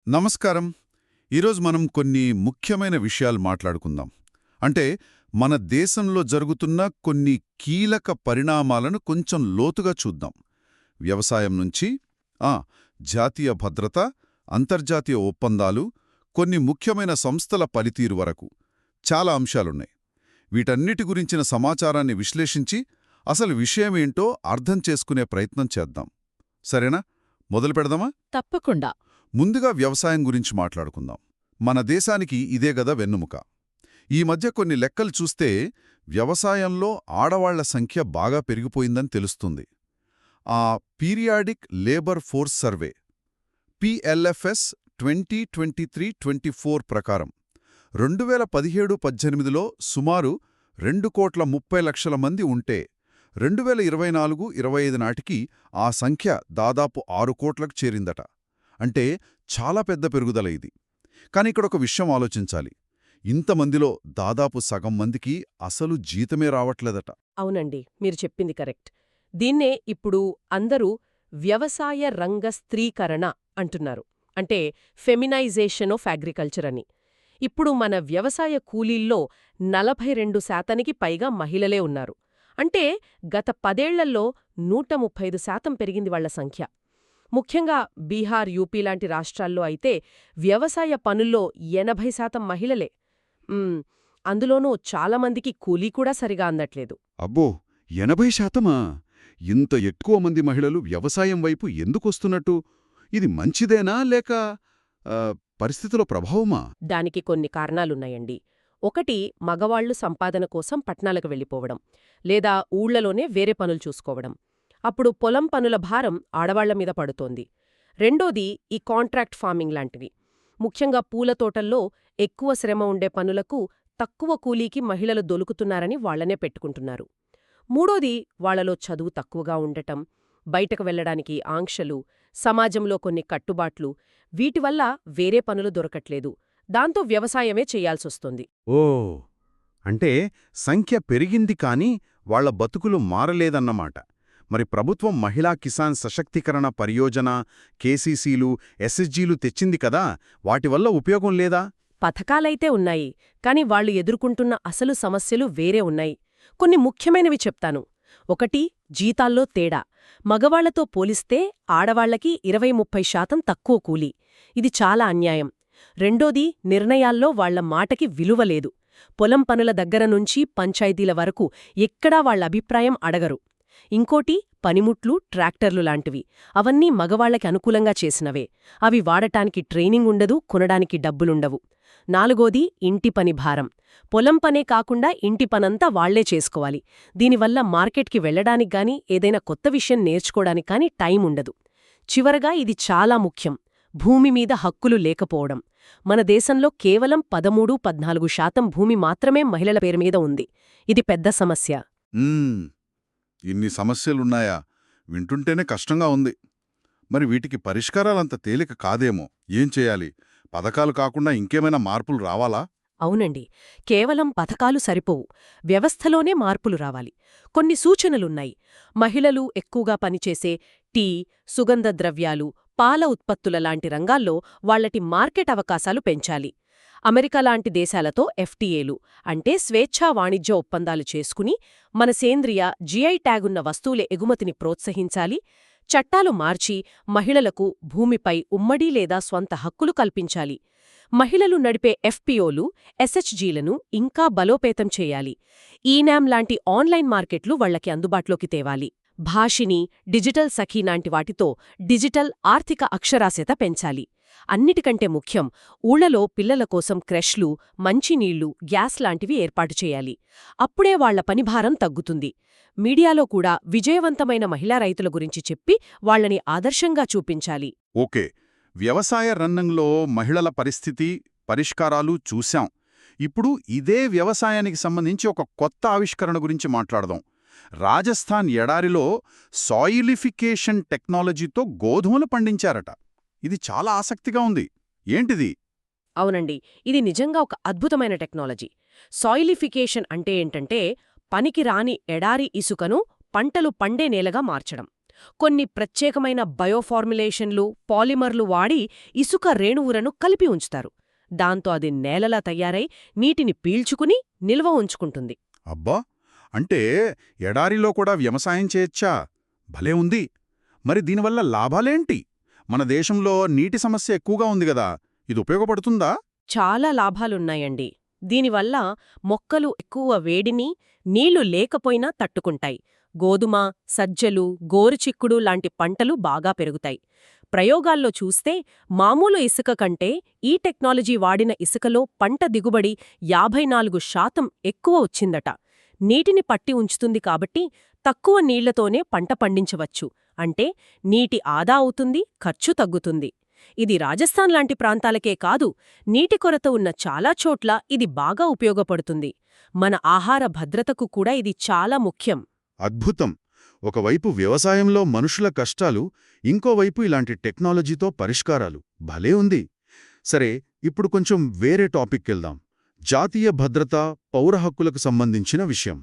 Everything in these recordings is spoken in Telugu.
నమస్కారం. ఈరోజు మనం కొన్ని ముఖ్యమైన విషయాలు మాట్లాడుకుందాం. అంటే మన దేశంలో జరుగుతున్న కొన్ని కీలక పరిణామాలను కొంచెం లోతుగా చూద్దాం. వ్యవసాయం నుంచి ఆ జాతీయ భద్రత, అంతర్జాతీయ ఒప్పందాలు, కొన్ని ముఖ్యమైన సంస్థల పనితీరు వరకు చాలా అంశాలున్నాయి. వీటన్నిటి గురించిన సమాచారాన్ని విశ్లేషించి అసలు విషయమేంటో అర్థం చేసుకునే ప్రయత్నం చేద్దాం. సరేనా? మొదలు పెడదామా? తప్పకుండా. ముందుగా వ్యవసాయం గురించి మాట్లాడుకుందాం. మన దేశానికి ఇదే గదా వెన్నుముక. ఈ మధ్య కొన్ని లెక్కలు చూస్తే వ్యవసాయంలో ఆడవాళ్ల సంఖ్య బాగా పెరిగిపోయిందని తెలుస్తుంది. ఆ periodic labour force survey PLFS 2023-24 ప్రకారం 2017-18లో సుమారు 2,30,00,000 మంది ఉంటే 2024-25 నాటికి ఆ సంఖ్య దాదాపు 6 కోట్లకు చేరిందట. అంటే చాలా పెద్ద పెరుగుదల ఇది. కాని ఇక్కడొక విషయం ఆలోచించాలి. ఇంతమందిలో దాదాపు సగం మందికి అసలు జీతమే రావట్లేదట. అవునండి, మీరు చెప్పింది కరెక్ట్. దీన్నే ఇప్పుడు అందరూ వ్యవసాయ రంగ స్త్రీకరణ అంటున్నారు. అంటే ఫెమినైజేషన్ ఆఫ్ అగ్రికల్చర్ అని. ఇప్పుడు మన వ్యవసాయ కూలీల్లో 42% పైగా మహిళలే ఉన్నారు. అంటే గత 10 ఏళ్లలో 135% పెరిగింది వాళ్ల సంఖ్య. ముఖ్యంగా బీహార్, యూపీ లాంటి రాష్ట్రాల్లో అయితే వ్యవసాయ పనుల్లో 80% మహిళలే. అందులోనూ చాలామందికి కూలీ కూడా సరిగా అందట్లేదు. అబ్బో, 80%? ఇంత ఎక్కువ మంది మహిళలు వ్యవసాయం వైపు ఎందుకొస్తున్నట్టు? ఇది మంచిదేనా లేక పరిస్థితుల ప్రభావమా? దానికి కొన్ని కారణాలున్నాయండి. ఒకటి, మగవాళ్లు సంపాదన కోసం పట్నాలకు వెళ్ళిపోవడం, లేదా ఊళ్లలోనే వేరే పనులు చూసుకోవడం. అప్పుడు పొలం పనుల భారం ఆడవాళ్ల మీద పడుతోంది. రెండోది ఈ కాంట్రాక్ట్ ఫార్మింగ్ లాంటివి. ముఖ్యంగా పూల తోటల్లో ఎక్కువ శ్రమ ఉండే పనులకు తక్కువ కూలీకి మహిళలు దొలుకుతున్నారని వాళ్లనే పెట్టుకుంటున్నారు. మూడోది, వాళ్లలో చదువు తక్కువగా ఉండటం, బయటకు వెళ్లడానికి ఆంక్షలు, సమాజంలో కొన్ని కట్టుబాట్లు, వీటివల్ల వేరే పనులు దొరకట్లేదు. దాంతో వ్యవసాయమే చెయ్యాల్సొస్తుంది. ఓ, అంటే సంఖ్య పెరిగింది కాని వాళ్ల బతుకులు మారలేదన్నమాట. మరి ప్రభుత్వం మహిళా కిసాన్ సశక్తీకరణ పరియోజన, కేసీసీలు, ఎస్ఎస్జీలు తెచ్చింది కదా, వాటివల్ల ఉపయోగం లేదా? పథకాలైతే ఉన్నాయి, కాని వాళ్లు ఎదుర్కొంటున్న అసలు సమస్యలు వేరే ఉన్నాయి. కొన్ని ముఖ్యమైనవి చెప్తాను. ఒకటి, జీతాల్లో తేడా. మగవాళ్లతో పోలిస్తే ఆడవాళ్లకి 20-30% తక్కువ కూలీ. ఇది చాలా అన్యాయం. రెండోది, నిర్ణయాల్లో వాళ్ల మాటకి విలువలేదు. పొలం పనుల దగ్గర నుంచి పంచాయతీల వరకు ఎక్కడా వాళ్ల అభిప్రాయం అడగరు. ఇంకోటి, పనిముట్లు, ట్రాక్టర్లు లాంటివి. అవన్నీ మగవాళ్లకి అనుకూలంగా చేసినవే. అవి వాడటానికి ట్రైనింగ్ ఉండదు, కొనడానికి డబ్బులుండవు. నాలుగోది, ఇంటి పని భారం. పొలం పనే కాకుండా ఇంటి పనంతా వాళ్లే చేసుకోవాలి. దీనివల్ల మార్కెట్కి వెళ్లడానికి గానీ, ఏదైనా కొత్త విషయం నేర్చుకోవడానికి కానీ టైం ఉండదు. చివరగా, ఇది చాలా ముఖ్యం, భూమి మీద హక్కులు లేకపోవడం. మన దేశంలో కేవలం 13-14% భూమి మాత్రమే మహిళల పేరు మీద ఉంది. ఇది పెద్ద సమస్య. ఇన్ని సమస్యలున్నాయా? వింటుంటేనే కష్టంగా ఉంది. మరి వీటికి పరిష్కారాలంత తేలిక కాదేమో. ఏం చేయాలి? పథకాలు కాకుండా ఇంకేమైనా మార్పులు రావాలా? అవునండి, కేవలం పథకాలు సరిపోవు. వ్యవస్థలోనే మార్పులు రావాలి. కొన్ని సూచనలున్నాయి. మహిళలు ఎక్కువగా పనిచేసే టీ, సుగంధ ద్రవ్యాలు, పాల ఉత్పత్తుల లాంటి రంగాల్లో వాళ్లటి మార్కెట్ అవకాశాలు పెంచాలి. అమెరికా లాంటి దేశాలతో FTAలు అంటే స్వేచ్ఛా వాణిజ్య ఒప్పందాలు చేసుకుని మన సేంద్రియ GI ట్యాగున్న వస్తువుల ఎగుమతిని ప్రోత్సహించాలి. చట్టాలు మార్చి మహిళలకు భూమిపై ఉమ్మడి లేదా స్వంత హక్కులు కల్పించాలి. మహిళలు నడిపే FPOలు, SHGలను ఇంకా బలోపేతం చేయాలి. ఈనామ్ లాంటి ఆన్లైన్ మార్కెట్లు వాళ్లకి అందుబాటులోకి తేవాలి. భాషిని, డిజిటల్ సఖీ లాంటి వాటితో డిజిటల్ ఆర్థిక అక్షరాస్యత పెంచాలి. అన్నిటికంటే ముఖ్యం, ఊళ్లలో పిల్లల కోసం క్రెష్లు, మంచినీళ్లు, గ్యాస్ లాంటివి ఏర్పాటు చేయాలి. అప్పుడే వాళ్ల పనిభారం తగ్గుతుంది. మీడియాలో కూడా విజయవంతమైన మహిళా రైతుల గురించి చెప్పి వాళ్లని ఆదర్శంగా చూపించాలి. ఓకే, వ్యవసాయ రంగంలో మహిళల పరిస్థితి, పరిష్కారాలు చూశాం. ఇప్పుడు ఇదే వ్యవసాయానికి సంబంధించి ఒక కొత్త ఆవిష్కరణ గురించి మాట్లాడదాం. రాజస్థాన్ ఎడారిలో సాయిలిఫికేషన్ టెక్నాలజీతో గోధుమలు పండించారట. ఇది చాలా ఆసక్తిగా ఉంది. ఏంటిది? అవునండి, ఇది నిజంగా ఒక అద్భుతమైన టెక్నాలజీ. సాయిలిఫికేషన్ అంటే ఏంటంటే పనికి రాని ఎడారి ఇసుకను పంటలు పండే నేలగా మార్చడం. కొన్ని ప్రత్యేకమైన బయోఫార్ములేషన్లు, పాలిమర్లు వాడి ఇసుక రేణువులను కలిపి ఉంచుతారు. దాంతో అది నేలలా తయారై నీటిని పీల్చుకుని నిల్వ ఉంచుకుంటుంది. అబ్బా! అంటే ఎడారిలో కూడా వ్యవసాయం చేయొచ్చా? భలే ఉంది. మరి దీనివల్ల లాభాలేంటి? మన దేశంలో నీటి సమస్య ఎక్కువగా ఉంది గదా, ఇది ఉపయోగపడుతుందా? చాలా లాభాలున్నాయండి. దీనివల్ల మొక్కలు ఎక్కువ వేడిని, నీళ్లు లేకపోయినా తట్టుకుంటాయి. గోధుమ, సజ్జలు, గోరుచిక్కుడు లాంటి పంటలు బాగా పెరుగుతాయి. ప్రయోగాల్లో చూస్తే మామూలు ఇసుక కంటే ఈ టెక్నాలజీ వాడిన ఇసుకలో పంట దిగుబడి 54% ఎక్కువ వచ్చిందట. నీటిని పట్టి ఉంచుతుంది కాబట్టి తక్కువ నీళ్లతోనే పంట పండించవచ్చు. అంటే నీటి ఆదా అవుతుంది, ఖర్చు తగ్గుతుంది. ఇది రాజస్థాన్ లాంటి ప్రాంతాలకే కాదు, నీటి కొరత ఉన్న చాలా చోట్ల ఇది బాగా ఉపయోగపడుతుంది. మన ఆహార భద్రతకు కూడా ఇది చాలా ముఖ్యం. అద్భుతం. ఒకవైపు వ్యవసాయంలో మనుషుల కష్టాలు, ఇంకోవైపు ఇలాంటి టెక్నాలజీతో పరిష్కారాలు. భలే ఉంది. సరే, ఇప్పుడు కొంచెం వేరే టాపిక్కెళ్దాం. జాతీయ భద్రత, పౌర హక్కులకు సంబంధించిన విషయం.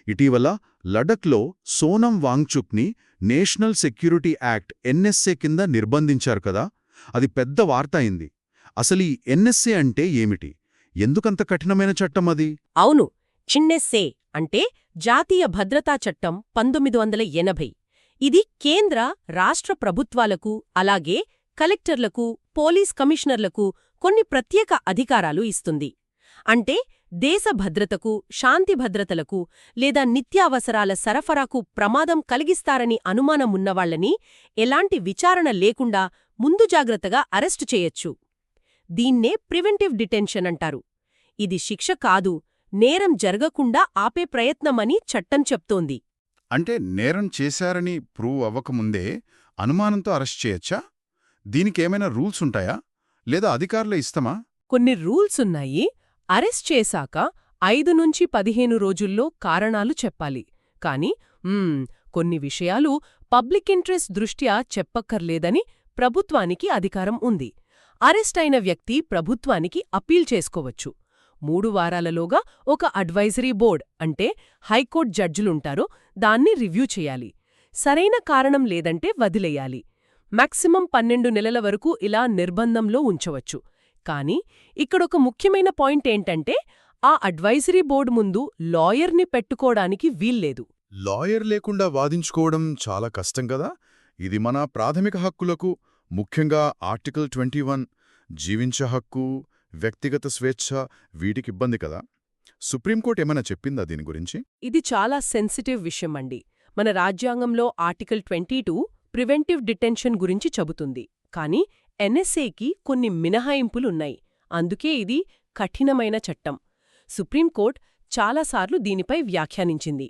ఇటీవల లడఖ్లో సోనం వాంగ్చుక్ని నేషనల్ సెక్యూరిటీ యాక్ట్ ఎన్ఎస్ఏ కింద నిర్బంధించారు కదా, అది పెద్ద వార్త అయింది. అసలీ ఎన్ఎస్ఏ అంటే ఏమిటి? ఎందుకంత కఠినమైన చట్టం అది? అవును, చిన్నెస్సే అంటే జాతీయ భద్రతా చట్టం 1980. ఇది కేంద్ర, రాష్ట్ర ప్రభుత్వాలకు అలాగే కలెక్టర్లకు, పోలీస్ కమిషనర్లకు కొన్ని ప్రత్యేక అధికారాలు ఇస్తుంది. అంటే దేశ భద్రతకు, శాంతి భద్రతలకు లేదా నిత్యావసరాల సరఫరాకు ప్రమాదం కలిగిస్తారని అనుమానమున్నవాళ్లని ఎలాంటి విచారణ లేకుండా ముందు జాగ్రత్తగా అరెస్టు చేయొచ్చు. దీన్నే ప్రివెంటివ్ డిటెన్షన్ అంటారు. ఇది శిక్ష కాదు, నేరం జరగకుండా ఆపే ప్రయత్నమని చట్టం చెప్తోంది. అంటే నేరం చేశారని ప్రూవ్ అవ్వకముందే అనుమానంతో అరెస్ట్ చేయొచ్చా? దీనికేమైనా రూల్స్ ఉంటాయా, లేదా అధికారుల ఇష్టమా? కొన్ని రూల్సున్నాయి. అరెస్ట్ చేశాక 5 నుంచి 15 రోజుల్లో కారణాలు చెప్పాలి. కాని కొన్ని విషయాలు పబ్లిక్ ఇంట్రెస్ట్ దృష్ట్యా చెప్పక్కర్లేదని ప్రభుత్వానికి అధికారం ఉంది. అరెస్ట్ అయిన వ్యక్తి ప్రభుత్వానికి అప్పీల్ చేసుకోవచ్చు. 3 వారాలలోగా ఒక అడ్వైజరీ బోర్డ్ అంటే హైకోర్టు జడ్జిలుంటారో దాన్ని రివ్యూ చేయాలి. సరైన కారణం లేదంటే వదిలేయాలి. మాక్సిమం 12 నెలల వరకు ఇలా నిర్బంధంలో ఉంచవచ్చు. కానీ ఇక్కడొక ముఖ్యమైన పాయింట్ ఏంటంటే ఆ అడ్వైజరీ బోర్డు ముందు లాయర్ని పెట్టుకోవడానికి వీల్లేదు. లాయర్ లేకుండా వాదించుకోవడం చాలా కష్టం కదా. ఇది మన ప్రాథమిక హక్కులకు, ముఖ్యంగా ఆర్టికల్ 21 జీవించే హక్కు, వ్యక్తిగత స్వేచ్ఛ, వీటికి ఇబ్బంది కదా. సుప్రీంకోర్టు ఏమైనా చెప్పిందా దీని గురించి? ఇది చాలా సెన్సిటివ్ విషయం అండి. మన రాజ్యాంగంలో ఆర్టికల్ 22 ప్రివెంటివ్ డిటెన్షన్ గురించి చెబుతుంది. కానీ ఎన్ఎస్ఏకి కొన్ని మినహాయింపులున్నాయి. అందుకే ఇది కఠినమైన చట్టం. సుప్రీంకోర్టు చాలాసార్లు దీనిపై వ్యాఖ్యానించింది.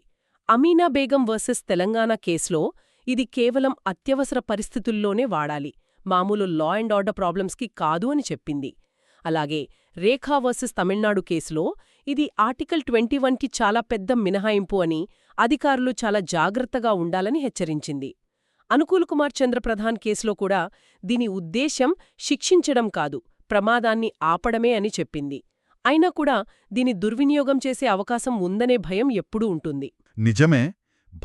అమీనా బేగం వర్సెస్ తెలంగాణ కేసులో ఇది కేవలం అత్యవసర పరిస్థితుల్లోనే వాడాలి, మామూలు లా అండ్ ఆర్డర్ ప్రాబ్లమ్స్కి కాదు అని చెప్పింది. అలాగే రేఖా వర్సెస్ తమిళనాడు కేసులో ఇది ఆర్టికల్ 21కి చాలా పెద్ద మినహాయింపు అని, అధికారులు చాలా జాగ్రత్తగా ఉండాలని హెచ్చరించింది. అనుకూల్ కుమార్ చంద్రప్రధాన్ కేసులో కూడా దీని ఉద్దేశ్యం శిక్షించడం కాదు, ప్రమాదాన్ని ఆపడమే అని చెప్పింది. అయినా కూడా దీని దుర్వినియోగం చేసే అవకాశం ఉందనే భయం ఎప్పుడూ ఉంటుంది. నిజమే,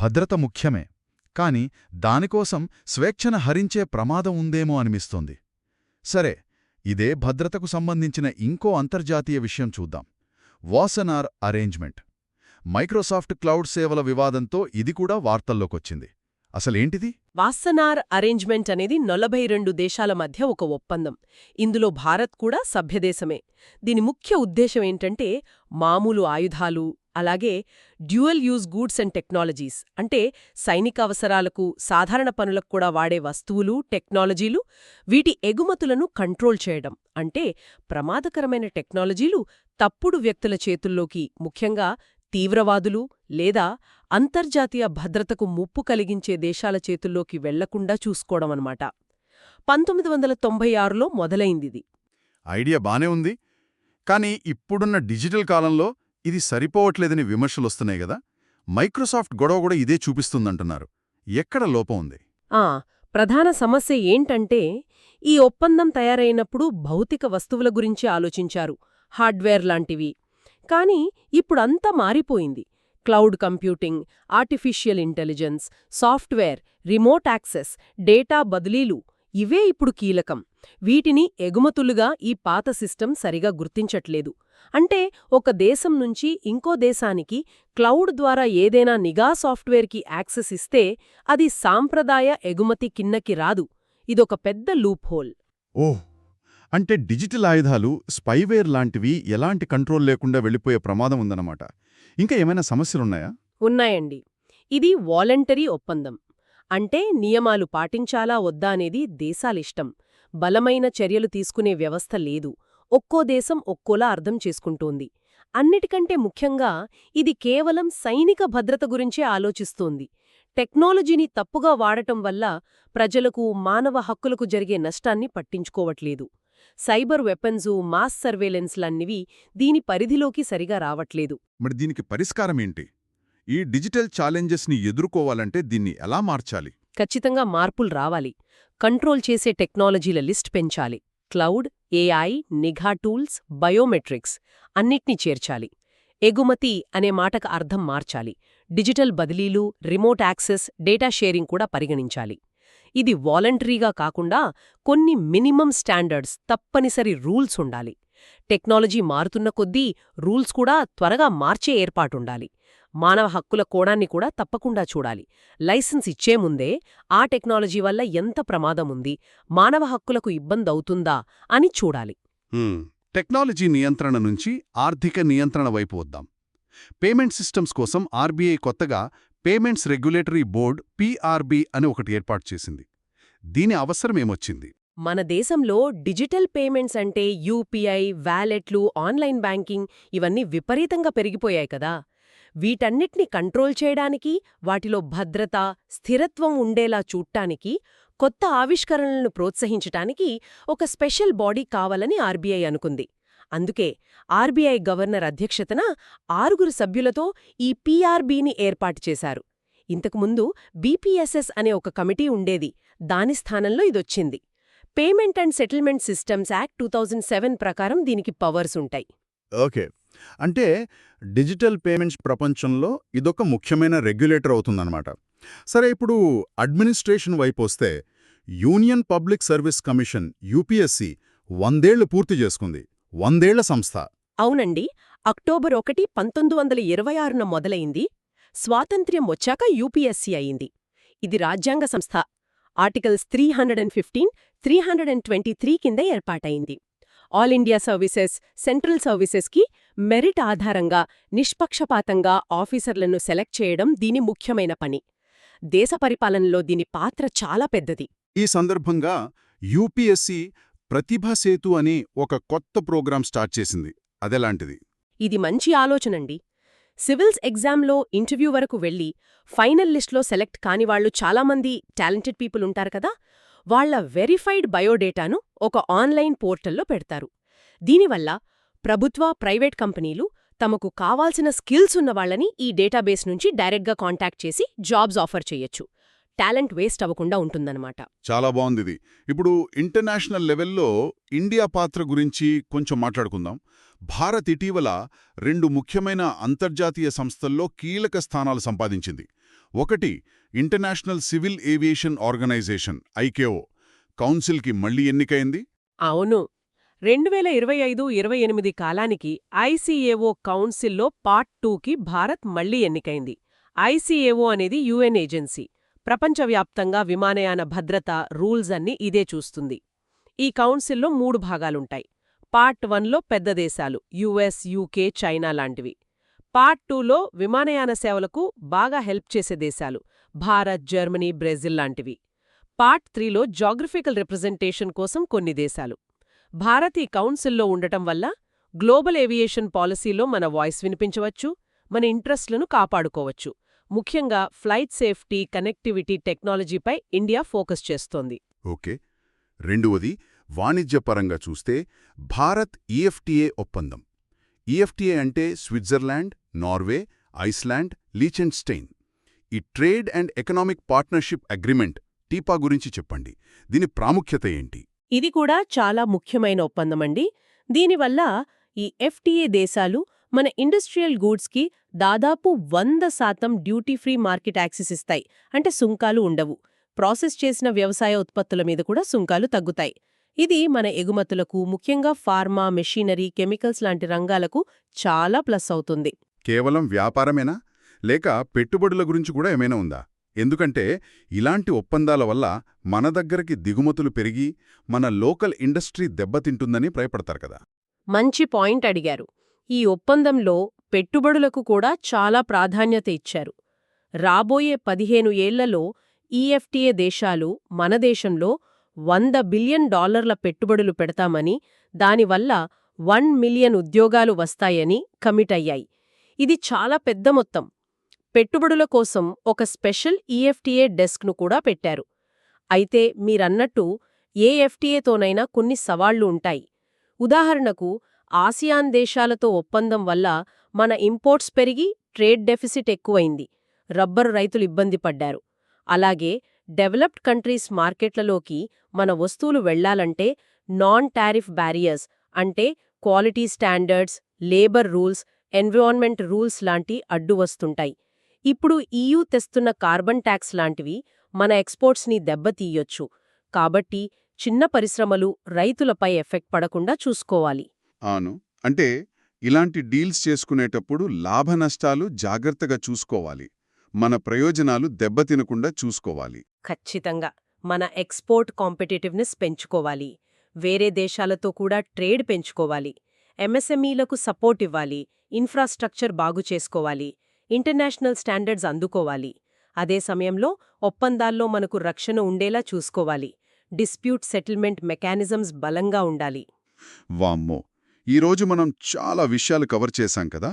భద్రత ముఖ్యమే. కాని దానికోసం స్వేచ్ఛను హరించే ప్రమాదం ఉందేమో అనిపిస్తోంది. సరే, ఇదే భద్రతకు సంబంధించిన ఇంకో అంతర్జాతీయ విషయం చూద్దాం. వాసనార్ అరేంజ్మెంట్. మైక్రోసాఫ్ట్ క్లౌడ్ సేవల వివాదంతో ఇది కూడా వార్తల్లోకొచ్చింది. అసలేంటిది? వాసనార్ అరేంజ్మెంట్ అనేది 42 దేశాల మధ్య ఒక ఒప్పందం. ఇందులో భారత్ కూడా సభ్యదేశమే. దీని ముఖ్య ఉద్దేశం ఏంటంటే మామూలు ఆయుధాలు, అలాగే dual use goods and technologies అంటే సైనిక అవసరాలకు, సాధారణ పనులకు కూడా వాడే వస్తువులు, టెక్నాలజీలు, వీటి ఎగుమతులను కంట్రోల్ చేయడం. అంటే ప్రమాదకరమైన టెక్నాలజీలు తప్పుడు వ్యక్తుల చేతుల్లోకి, ముఖ్యంగా తీవ్రవాదులు లేదా అంతర్జాతీయ భద్రతకు ముప్పు కలిగించే దేశాల చేతుల్లోకి వెళ్లకుండా చూసుకోవడమన్నమాట. 1996లో మొదలైందిది. ఐడియా బానే ఉంది. కానీ ఇప్పుడున్న డిజిటల్ కాలంలో ఇది సరిపోవట్లేదని విమర్శలొస్తున్నాయి గదా. మైక్రోసాఫ్ట్ గొడవ కూడా ఇదే చూపిస్తుందంటున్నారు. ఎక్కడ లోపం ఉంది? ప్రధాన సమస్య ఏంటంటే ఈ ఒప్పందం తయారైనప్పుడు భౌతిక వస్తువుల గురించి ఆలోచించారు, హార్డ్వేర్ లాంటివి. కానీ ఇప్పుడంతా మారిపోయింది. Cloud computing, artificial intelligence, software, remote access, data బదిలీలు ఇవే ఇప్పుడు కీలకం. వీటిని ఎగుమతులుగా ఈ పాత సిస్టమ్ సరిగా గుర్తించట్లేదు. అంటే ఒక దేశం నుంచి ఇంకో దేశానికి క్లౌడ్ ద్వారా ఏదైనా నిఘా సాఫ్ట్వేర్కి యాక్సెస్ ఇస్తే అది సాంప్రదాయ ఎగుమతి కిందకి రాదు. ఇదొక పెద్ద లూప్ హోల్. ఓహ్! అంటే డిజిటల్ ఆయుధాలు, స్పైవేర్ లాంటివి ఎలాంటి కంట్రోల్ లేకుండా వెళ్ళిపోయే ప్రమాదం ఉందన్నమాట. ఇంకా ఏమైనా సమస్యలున్నాయా? ఉన్నాయండి. ఇది వాలంటరీ ఒప్పందం. అంటే నియమాలు పాటించాలా వద్దా అనేది దేశాలిష్టం. బలమైన చర్యలు తీసుకునే వ్యవస్థ లేదు. ఒక్కో దేశం ఒక్కోలా అర్థం చేసుకుంటోంది. అన్నిటికంటే ముఖ్యంగా ఇది కేవలం సైనిక భద్రత గురించే ఆలోచిస్తోంది. టెక్నాలజీని తప్పుగా వాడటం వల్ల ప్రజలకు, మానవ హక్కులకు జరిగే నష్టాన్ని పట్టించుకోవట్లేదు. సైబర్ వెపన్సు, మాస్ సర్వేలెన్స్లన్నివి దీని పరిధిలోకి సరిగా రావట్లేదు. మరి దీనికి పరిష్కారమేంటి? ఈ డిజిటల్ ఛాలెంజెస్ని ఎదుర్కోవాలంటే దీన్ని ఎలా మార్చాలి? ఖచ్చితంగా మార్పులు రావాలి. కంట్రోల్ చేసే టెక్నాలజీల లిస్ట్ పెంచాలి. క్లౌడ్, ఏఐ, నిఘా టూల్స్, బయోమెట్రిక్స్ అన్నిట్నీ చేర్చాలి. ఎగుమతి అనే మాటకు అర్థం మార్చాలి. డిజిటల్ బదిలీలు, రిమోట్ యాక్సెస్, డేటా షేరింగ్ కూడా పరిగణించాలి. ఇది వాలంటరీగా కాకుండా కొన్ని మినిమం స్టాండర్డ్స్, తప్పనిసరి రూల్స్ ఉండాలి. టెక్నాలజీ మారుతున్న కొద్దీ రూల్స్ కూడా త్వరగా మార్చే ఏర్పాటుండాలి. మానవ హక్కుల కోణాన్ని కూడా తప్పకుండా చూడాలి. లైసెన్స్ ఇచ్చే ముందే ఆ టెక్నాలజీ వల్ల ఎంత ప్రమాదముంది, మానవ హక్కులకు ఇబ్బందవుతుందా అని చూడాలి. టెక్నాలజీ నియంత్రణ నుంచి ఆర్థిక నియంత్రణ వైపు వద్దాం. పేమెంట్ సిస్టమ్స్ కోసం ఆర్బీఐ కొత్తగా పేమెంట్స్ రెగ్యులేటరీ బోర్డ్ పీఆర్బీ అని ఒకటి ఏర్పాటు చేసింది. దీని అవసరమేమొచ్చింది? మన దేశంలో డిజిటల్ పేమెంట్స్ అంటే యూపీఐ, వాలెట్లు, ఆన్లైన్ బ్యాంకింగ్ ఇవన్నీ విపరీతంగా పెరిగిపోయాయి కదా. వీటన్నిటిని కంట్రోల్ చేయడానికి, వాటిలో భద్రత, స్థిరత్వం ఉండేలా చూడ్డానికి, కొత్త ఆవిష్కరణలను ప్రోత్సహించటానికి ఒక స్పెషల్ బాడీ కావాలని ఆర్బీఐ అనుకుంది. అందుకే ఆర్బీఐ గవర్నర్ అధ్యక్షతన 6 సభ్యులతో ఈ పీఆర్బీని ఏర్పాటు చేశారు. ఇంతకుముందు బీపీఎస్ఎస్ అనే ఒక కమిటీ ఉండేది. దాని స్థానంలో ఇదొచ్చింది. Payment and settlement systems act 2007 ప్రకారం దీనికి పవర్స్ ఉంటాయి. ఓకే, అంటే డిజిటల్ పేమెంట్స్ ప్రపంచంలో ఇదొక ముఖ్యమైన రెగ్యులేటర్ అవుతుందన్నమాట. సరే, ఇప్పుడు అడ్మినిస్ట్రేషన్ వైపు వస్తే union public service commission UPSC 100 ఏళ్లు పూర్తి చేసుకుంది. 100 ఏళ్ల సంస్థ. అవునండి. అక్టోబర్ 1, 1926న మొదలైంది. స్వాతంత్ర్యం వచ్చాక యూపీఎస్సీ అయింది. ఇది రాజ్యాంగ సంస్థ. ఆర్టికల్స్ 315, 323 కింద ఏర్పాటైంది. ఆల్ ఇండియా సర్వీసెస్, సెంట్రల్ సర్వీసెస్కి మెరిట్ ఆధారంగా నిష్పక్షపాతంగా ఆఫీసర్లను సెలెక్ట్ చేయడం దీని ముఖ్యమైన పని. దేశ పరిపాలనలో దీని పాత్ర చాలా పెద్దది. ఈ సందర్భంగా యూపీఎస్సీ ప్రతిభా సేతు అని ఒక కొత్త ప్రోగ్రాం స్టార్ట్ చేసింది. అదెలాంటిది? ఇది మంచి ఆలోచనండి. సివిల్స్ ఎగ్జామ్లో ఇంటర్వ్యూ వరకు వెళ్ళి ఫైనల్ లిస్ట్లో సెలెక్ట్ కానివాళ్లు చాలామంది టాలెంటెడ్ పీపుల్ ఉంటారు కదా. వాళ్ల వెరిఫైడ్ బయోడేటాను ఒక ఆన్లైన్ పోర్టల్లో పెడతారు. దీనివల్ల ప్రభుత్వ, ప్రైవేట్ కంపెనీలు తమకు కావాల్సిన స్కిల్స్ ఉన్నవాళ్లని ఈ డేటాబేస్ నుంచి డైరెక్ట్గా కాంటాక్ట్ చేసి జాబ్స్ ఆఫర్ చేయొచ్చు. టాలెంట్ వేస్ట్ అవ్వకుండా ఉంటుందన్నమాట. చాలా బాగుంది. ఇప్పుడు ఇంటర్నేషనల్ లెవెల్లో ఇండియా పాత్ర గురించి కొంచెం మాట్లాడుకుందాం. భారత్ ఇటీవల 2 ముఖ్యమైన అంతర్జాతీయ సంస్థల్లో కీలక స్థానాలు సంపాదించింది. ఒకటి ఇంటర్నేషనల్ సివిల్ ఏవియేషన్ ఆర్గనైజేషన్ ఐకేఓ కౌన్సిల్కి మళ్లీ ఎన్నికైంది. అవును. 2025-28 కాలానికి ఐసీఏఓ కౌన్సిల్లో పార్ట్ 2కి భారత్ మళ్లీ ఎన్నికైంది. ఐసీఏఓ అనేది యుఎన్ ఏజెన్సీ. ప్రపంచవ్యాప్తంగా విమానయాన భద్రత, రూల్స్ అన్నీ ఇదే చూస్తుంది. ఈ కౌన్సిల్లో 3 భాగాలుంటాయి. పార్ట్ 1లో పెద్ద దేశాలు యుఎస్, యూకే, చైనా లాంటివి. పార్ట్ 2లో విమానయాన సేవలకు బాగా హెల్ప్ చేసే దేశాలు భారత్, జర్మనీ, బ్రెజిల్ లాంటివి. పార్ట్ 3లో జాగ్రఫికల్ రిప్రజెంటేషన్ కోసం కొన్ని దేశాలు. భారత్ ఈ కౌన్సిల్లో ఉండటం వల్ల గ్లోబల్ ఏవియేషన్ పాలసీలో మన వాయిస్ వినిపించవచ్చు, మన ఇంట్రెస్ట్లను కాపాడుకోవచ్చు. ముఖ్యంగా ఫ్లైట్ సేఫ్టీ, కనెక్టివిటీ, టెక్నాలజీపై ఇండియా ఫోకస్ చేస్తోంది. ఓకే. రెండవది వాణిజ్యపరంగా చూస్తే భారత్ ఈఎఫ్టీఏ ఒప్పందం. ఈఎఫ్టీఏ అంటే స్విట్జర్లాండ్, నార్వే, ఐస్లాండ్, లీచెన్స్టైన్. ఈ trade and economic partnership agreement TEPA గురించి చెప్పండి. దీని ప్రాముఖ్యత ఏంటి? ఇది కూడా చాలా ముఖ్యమైన ఒప్పందమండి. దీనివల్ల ఈ ఎఫ్టీఏ దేశాలు మన ఇండస్ట్రియల్ గూడ్స్కి దాదాపు 100% డ్యూటీ ఫ్రీ మార్కెట్ యాక్సెస్ ఇస్తాయి. అంటే సుంకాలు ఉండవు. ప్రాసెస్ చేసిన వ్యవసాయ ఉత్పత్తుల మీద కూడా సుంకాలు తగ్గుతాయి. ఇది మన ఎగుమతులకు, ముఖ్యంగా ఫార్మా, మెషీనరీ, కెమికల్స్ లాంటి రంగాలకు చాలా ప్లస్ అవుతుంది. కేవలం వ్యాపారమేనా, లేక పెట్టుబడుల గురించి కూడా ఏమైనా ఉందా? ఎందుకంటే ఇలాంటి ఒప్పందాల వల్ల మన దగ్గరికి దిగుమతులు పెరిగి మన లోకల్ ఇండస్ట్రీ దెబ్బతింటుందని భయపడతారు కదా. మంచి పాయింట్ అడిగారు. ఈ ఒప్పందంలో పెట్టుబడులకు కూడా చాలా ప్రాధాన్యత ఇచ్చారు. రాబోయే 15 ఏళ్లలో ఈఎఫ్టీఏ దేశాలు మన దేశంలో $100 బిలియన్ పెట్టుబడులు పెడతామని, దానివల్ల 1 మిలియన్ ఉద్యోగాలు వస్తాయని కమిట్ అయ్యాయి. ఇది చాలా పెద్ద మొత్తం. పెట్టుబడుల కోసం ఒక స్పెషల్ ఈఎఫ్టీఏ డెస్క్ను కూడా పెట్టారు. అయితే మీరన్నట్టు ఏ ఎఫ్టీఏతోనైనా కొన్ని సవాళ్లు ఉంటాయి. ఉదాహరణకు, ఆసియాన్ దేశాలతో ఒప్పందం వల్ల మన ఇంపోర్ట్స్ పెరిగి ట్రేడ్ డెఫిసిట్ ఎక్కువైంది. రబ్బరు రైతులు ఇబ్బంది పడ్డారు. అలాగే డెవలప్డ్ కంట్రీస్ మార్కెట్లలోకి మన వస్తువులు వెళ్లాలంటే నాన్ టారిఫ్ బ్యారియర్స్ అంటే quality standards, labour rules, environment rules లాంటి అడ్డు వస్తుంటాయి. ఇప్పుడు ఈయూ తెస్తున్న కార్బన్ ట్యాక్స్ లాంటివి మన ఎక్స్పోర్ట్స్ని దెబ్బతీయొచ్చు. కాబట్టి చిన్న పరిశ్రమలు, రైతులపై ఎఫెక్ట్ పడకుండా చూసుకోవాలి. అవును, అంటే ఇలాంటి డీల్స్ చేసుకునేటప్పుడు లాభనష్టాలు జాగ్రత్తగా చూసుకోవాలి. మన ప్రయోజనాలు దెబ్బతినకుండా చూసుకోవాలి. ఖచ్చితంగా మన ఎక్స్పోర్ట్ కాంపిటేటివ్నెస్ పెంచుకోవాలి. వేరే దేశాలతో కూడా ట్రేడ్ పెంచుకోవాలి. ఎంఎస్ఎంఈలకు సపోర్ట్ ఇవ్వాలి. ఇన్ఫ్రాస్ట్రక్చర్ బాగు చేసుకోవాలి. ఇంటర్నేషనల్ స్టాండర్డ్స్ అందుకోవాలి. అదే సమయంలో ఒప్పందాల్లో మనకు రక్షణ ఉండేలా చూసుకోవాలి. డిస్ప్యూట్ సెటిల్మెంట్ మెకానిజమ్స్ బలంగా ఉండాలి. వామ్మో, ఈరోజు మనం చాలా విషయాలు కవర్ చేశాం కదా.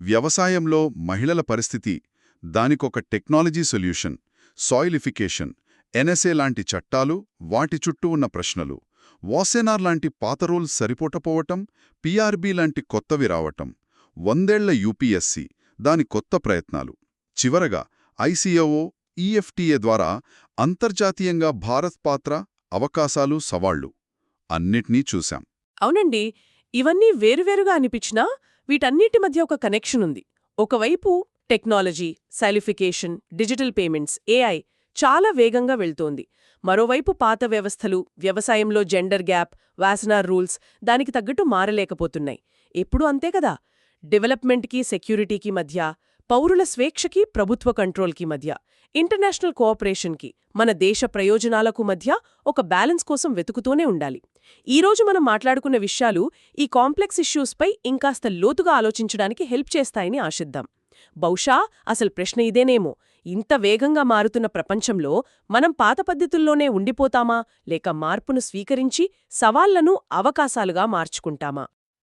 వ్యవసాయంలో మహిళల పరిస్థితి, దానికొక టెక్నాలజీ సొల్యూషన్, సాయిలిఫికేషన్, ఎన్ఎస్ఏ లాంటి చట్టాలు, వాటి చుట్టూ ఉన్న ప్రశ్నలు, వాసెనార్ లాంటి పాత రూల్స్ సరిపోటపోవటం, పీఆర్బీ లాంటి కొత్తవి రావటం, 100 ఏళ్ల యూపీఎస్సీ, దాని కొత్త ప్రయత్నాలు, చివరగా ఐసీఓ, ఈఎఫ్టీఏ ద్వారా అంతర్జాతీయంగా భారత్ పాత్ర, అవకాశాలు, సవాళ్లు అన్నిటినీ చూశాం. అవునండి, ఇవన్నీ వేరువేరుగా అనిపించినా వీటన్నిటి మధ్య ఒక కనెక్షన్ ఉంది. ఒకవైపు టెక్నాలజీ, సైలిఫికేషన్, డిజిటల్ పేమెంట్స్, ఏఐ చాలా వేగంగా వెళ్తోంది. మరోవైపు పాత వ్యవస్థలు, వ్యవసాయంలో జెండర్ గ్యాప్, వాసనార్ రూల్స్ దానికి తగ్గట్టు మారలేకపోతున్నాయి. ఎప్పుడూ అంతే కదా. డెవలప్మెంట్కి, సెక్యూరిటీకి మధ్య, పౌరుల స్వేచ్ఛకి, ప్రభుత్వ కంట్రోల్కి మధ్య, ఇంటర్నేషనల్ కోఆపరేషన్కి, మన దేశ ప్రయోజనాలకు మధ్య ఒక బ్యాలెన్స్ కోసం వెతుకుతూనే ఉండాలి. ఈరోజు మనం మాట్లాడుకున్న విషయాలు ఈ కాంప్లెక్స్ ఇష్యూస్పై ఇంకాస్త లోతుగా ఆలోచించడానికి హెల్ప్ చేస్తాయని ఆశిద్దాం. బహుశా అసలు ప్రశ్న ఇదేనేమో, ఇంత వేగంగా మారుతున్న ప్రపంచంలో మనం పాత పద్ధతుల్లోనే ఉండిపోతామా, లేక మార్పును స్వీకరించి సవాళ్లను అవకాశాలుగా మార్చుకుంటామా?